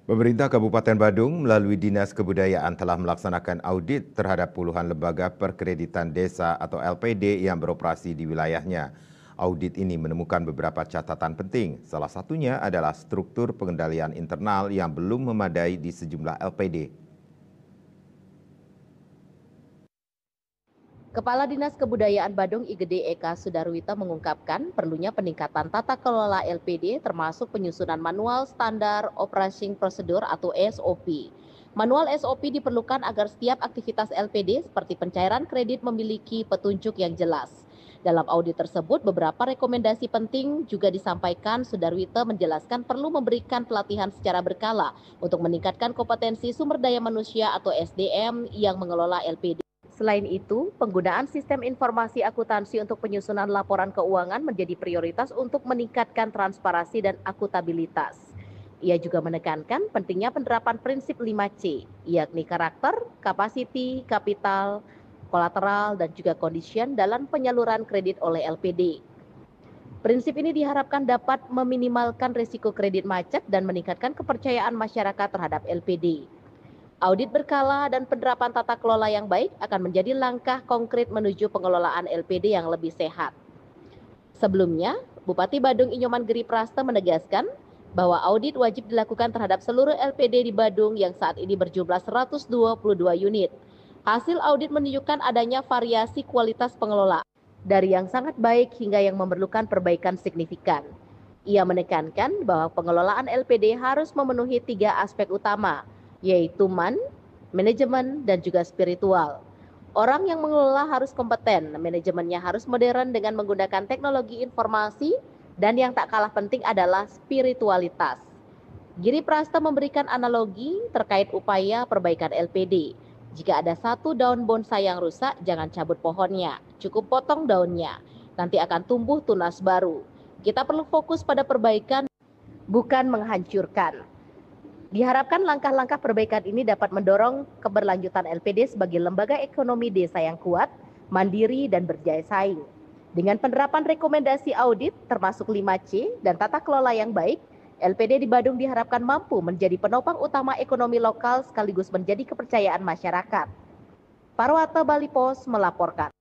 Pemerintah Kabupaten Badung melalui Dinas Kebudayaan telah melaksanakan audit terhadap puluhan lembaga perkreditan desa atau LPD yang beroperasi di wilayahnya. Audit ini menemukan beberapa catatan penting, salah satunya adalah struktur pengendalian internal yang belum memadai di sejumlah LPD. Kepala Dinas Kebudayaan Badung IGD Eka Sudarwita mengungkapkan perlunya peningkatan tata kelola LPD termasuk penyusunan manual standar operating procedure atau SOP. Manual SOP diperlukan agar setiap aktivitas LPD seperti pencairan kredit memiliki petunjuk yang jelas. Dalam audit tersebut, beberapa rekomendasi penting juga disampaikan. Sudarwita menjelaskan perlu memberikan pelatihan secara berkala untuk meningkatkan kompetensi sumber daya manusia atau SDM yang mengelola LPD. Selain itu, penggunaan sistem informasi akuntansi untuk penyusunan laporan keuangan menjadi prioritas untuk meningkatkan transparansi dan akuntabilitas. Ia juga menekankan pentingnya penerapan prinsip 5C, yakni karakter, capacity, kapital, kolateral, dan juga condition dalam penyaluran kredit oleh LPD. Prinsip ini diharapkan dapat meminimalkan risiko kredit macet dan meningkatkan kepercayaan masyarakat terhadap LPD. Audit berkala dan penerapan tata kelola yang baik akan menjadi langkah konkret menuju pengelolaan LPD yang lebih sehat. Sebelumnya, Bupati Badung Inyoman Geri Prasta menegaskan bahwa audit wajib dilakukan terhadap seluruh LPD di Badung yang saat ini berjumlah 122 unit. Hasil audit menunjukkan adanya variasi kualitas pengelolaan, dari yang sangat baik hingga yang memerlukan perbaikan signifikan. Ia menekankan bahwa pengelolaan LPD harus memenuhi 3 aspek utama, yaitu manajemen, dan juga spiritual. Orang yang mengelola harus kompeten, manajemennya harus modern dengan menggunakan teknologi informasi, dan yang tak kalah penting adalah spiritualitas. Giri Prasta memberikan analogi terkait upaya perbaikan LPD. Jika ada satu daun bonsai yang rusak, jangan cabut pohonnya, cukup potong daunnya. Nanti akan tumbuh tunas baru. Kita perlu fokus pada perbaikan, bukan menghancurkan. Diharapkan langkah-langkah perbaikan ini dapat mendorong keberlanjutan LPD sebagai lembaga ekonomi desa yang kuat, mandiri, dan berjaya saing. Dengan penerapan rekomendasi audit termasuk 5C dan tata kelola yang baik, LPD di Badung diharapkan mampu menjadi penopang utama ekonomi lokal sekaligus menjadi kepercayaan masyarakat. Parwata Bali Pos melaporkan.